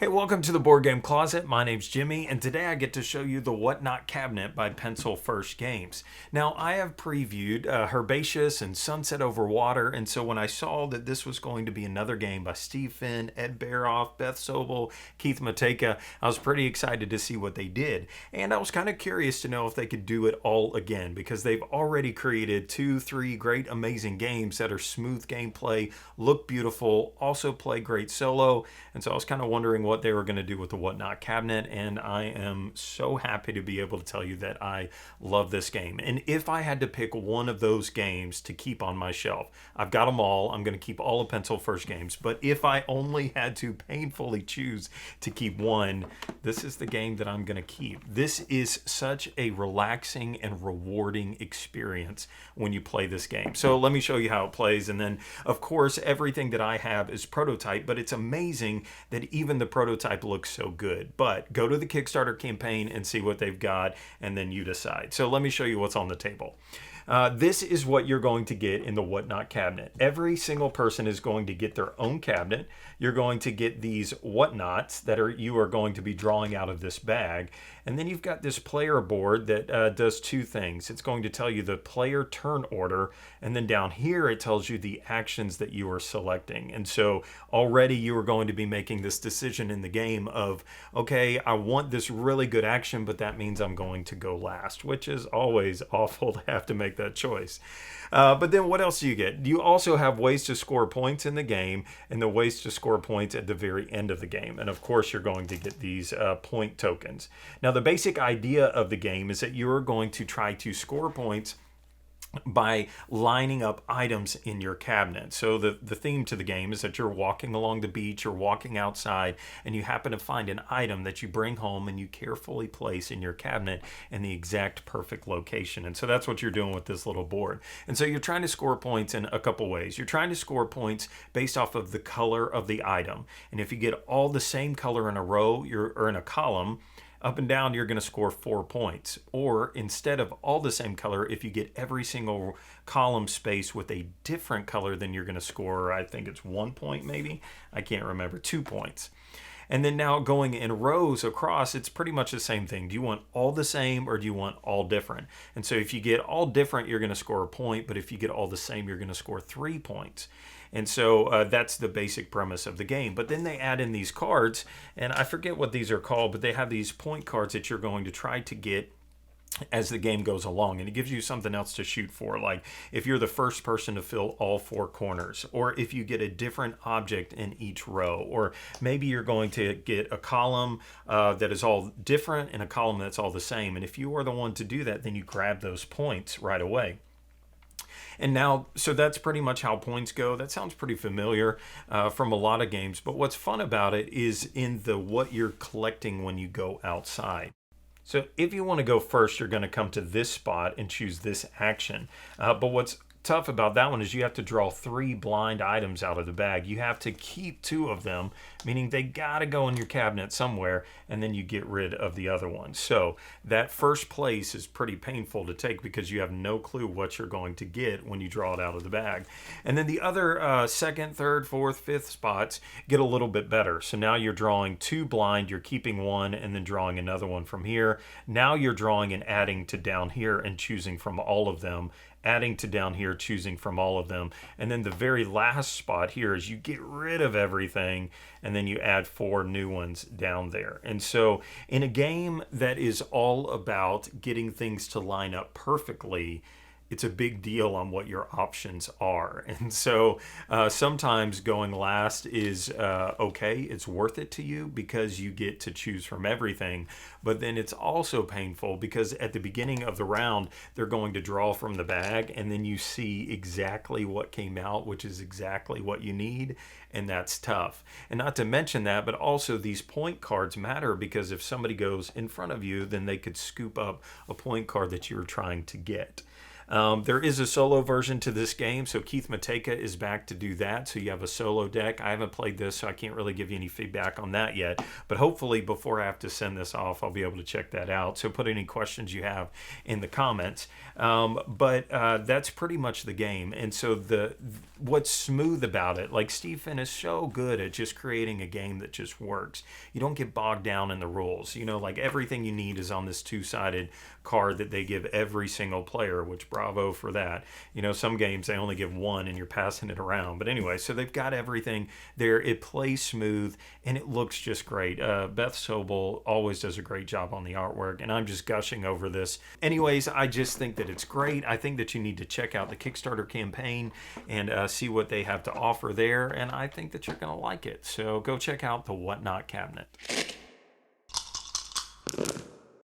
Hey, welcome to the Board Game Closet. My name's Jimmy, and today I get to show you the Whatnot Cabinet by Pencil First Games. Now, I have previewed Herbaceous and Sunset Over Water, and so when I saw that this was going to be another game by Steve Finn, Ed Baroff, Beth Sobel, Keith Mateka, I was pretty excited to see what they did. And I was kind of curious to know if they could do it all again, because they've already created 2, 3 great, amazing games that are smooth gameplay, look beautiful, also play great solo, and so I was kind of wondering what they were going to do with the Whatnot cabinet, and I am so happy to be able to tell you that I love this game. And if I had to pick one of those games to keep on my shelf, I've got them all. I'm going to keep all of Pencil First Games, but if I only had to painfully choose to keep one, this is the game that I'm going to keep. This is such a relaxing and rewarding experience when you play this game. So let me show you how it plays, and then of course everything that I have is prototype, but it's amazing that even the prototype looks so good. But go to the Kickstarter campaign and see what they've got, and then you decide. So let me show you what's on the table. This is what you're going to get in the Whatnot cabinet. Every single person is going to get their own cabinet. You're going to get these Whatnots that you are going to be drawing out of this bag. And then you've got this player board that does two things. It's going to tell you the player turn order, and then down here it tells you the actions that you are selecting. And so already you are going to be making this decision in the game of, okay, I want this really good action, but that means I'm going to go last, which is always awful to have to make that choice. But then what else do you get? You also have ways to score points in the game, and the ways to score points at the very end of the game. And of course, you're going to get these point tokens. Now, the basic idea of the game is that you're going to try to score points by lining up items in your cabinet. So the theme to the game is that you're walking along the beach or walking outside, and you happen to find an item that you bring home and you carefully place in your cabinet in the exact perfect location. And so that's what you're doing with this little board. And so you're trying to score points in a couple ways. You're trying to score points based off of the color of the item. And if you get all the same color in a row, or in a column, up and down, you're going to score 4 points. Or instead of all the same color, if you get every single column space with a different color, then you're going to score, I think it's 1 point maybe. I can't remember, 2 points. And then now going in rows across, it's pretty much the same thing. Do you want all the same, or do you want all different? And so if you get all different, you're going to score a point. But if you get all the same, you're going to score 3 points. And so that's the basic premise of the game. But then they add in these cards, and I forget what these are called, but they have these point cards that you're going to try to get as the game goes along, and it gives you something else to shoot for, like if you're the first person to fill all 4 corners, or if you get a different object in each row, or maybe you're going to get a column that is all different and a column that's all the same. And if you are the one to do that, then you grab those points right away. And now, so that's pretty much how points go. That sounds pretty familiar from a lot of games, but what's fun about it is in the what you're collecting when you go outside. So if you want to go first, you're going to come to this spot and choose this action. But what's tough about that one is you have to draw 3 blind items out of the bag. You have to keep 2 of them, meaning they got to go in your cabinet somewhere, and then you get rid of the other one. So that first place is pretty painful to take because you have no clue what you're going to get when you draw it out of the bag. And then the other second, third, fourth, fifth spots get a little bit better. So now you're drawing 2 blind, you're keeping 1, and then drawing another one from here. Now you're drawing and adding to down here and choosing from all of them, adding to down here, choosing from all of them. And then the very last spot here is you get rid of everything, and then you add 4 new ones down there. And so in a game that is all about getting things to line up perfectly, it's a big deal on what your options are. And so sometimes going last is okay. It's worth it to you because you get to choose from everything. But then it's also painful because at the beginning of the round, they're going to draw from the bag, and then you see exactly what came out, which is exactly what you need. And that's tough. And not to mention that, but also these point cards matter because if somebody goes in front of you, then they could scoop up a point card that you're trying to get. There is a solo version to this game, so Keith Mateka is back to do that. So you have a solo deck. I haven't played this, so I can't really give you any feedback on that yet. But hopefully, before I have to send this off, I'll be able to check that out. So put any questions you have in the comments. But that's pretty much the game. And so what's smooth about it, like Steve Finn is so good at just creating a game that just works. You don't get bogged down in the rules. You know, like everything you need is on this two-sided card that they give every single player, which bravo for that. You know, some games they only give one and you're passing it around. But anyway, so they've got everything there. It plays smooth and it looks just great. Beth Sobel always does a great job on the artwork, and I'm just gushing over this. Anyways, I just think that it's great. I think that you need to check out the Kickstarter campaign and see what they have to offer there, and I think that you're going to like it. So go check out the Whatnot Cabinet.